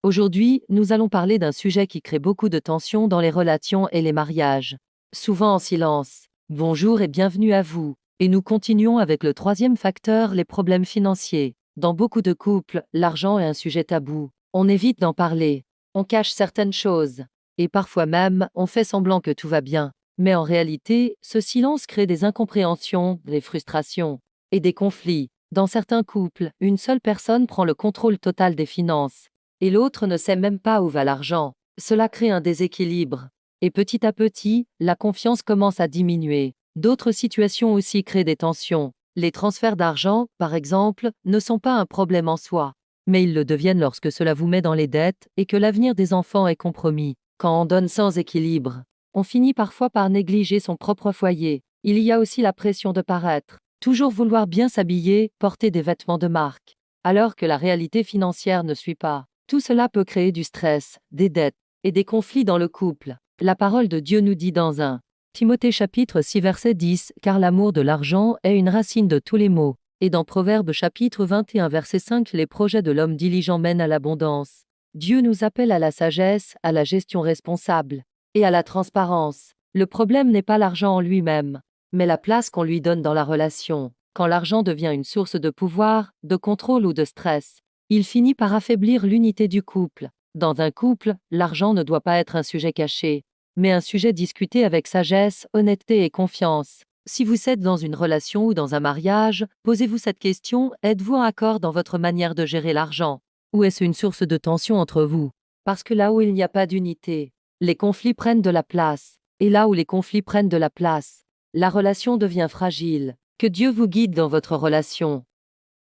Aujourd'hui, nous allons parler d'un sujet qui crée beaucoup de tensions dans les relations et les mariages. Souvent en silence. Bonjour et bienvenue à vous. Et nous continuons avec le troisième facteur, les problèmes financiers. Dans beaucoup de couples, l'argent est un sujet tabou. On évite d'en parler. On cache certaines choses. Et parfois même, on fait semblant que tout va bien. Mais en réalité, ce silence crée des incompréhensions, des frustrations et des conflits. Dans certains couples, une seule personne prend le contrôle total des finances. Et l'autre ne sait même pas où va l'argent. Cela crée un déséquilibre. Et petit à petit, la confiance commence à diminuer. D'autres situations aussi créent des tensions. Les transferts d'argent, par exemple, ne sont pas un problème en soi. Mais ils le deviennent lorsque cela vous met dans les dettes et que l'avenir des enfants est compromis. Quand on donne sans équilibre, on finit parfois par négliger son propre foyer. Il y a aussi la pression de paraître. Toujours vouloir bien s'habiller, porter des vêtements de marque, alors que la réalité financière ne suit pas. Tout cela peut créer du stress, des dettes et des conflits dans le couple. La parole de Dieu nous dit dans 1 Timothée chapitre 6 verset 10 « Car l'amour de l'argent est une racine de tous les maux » et dans Proverbes chapitre 21 verset 5 « Les projets de l'homme diligent mènent à l'abondance ». Dieu nous appelle à la sagesse, à la gestion responsable et à la transparence. Le problème n'est pas l'argent en lui-même, mais la place qu'on lui donne dans la relation. Quand l'argent devient une source de pouvoir, de contrôle ou de stress, il finit par affaiblir l'unité du couple. Dans un couple, l'argent ne doit pas être un sujet caché, mais un sujet discuté avec sagesse, honnêteté et confiance. Si vous êtes dans une relation ou dans un mariage, posez-vous cette question, êtes-vous en accord dans votre manière de gérer l'argent? Ou est-ce une source de tension entre vous? Parce que là où il n'y a pas d'unité, les conflits prennent de la place. Et là où les conflits prennent de la place, la relation devient fragile. Que Dieu vous guide dans votre relation.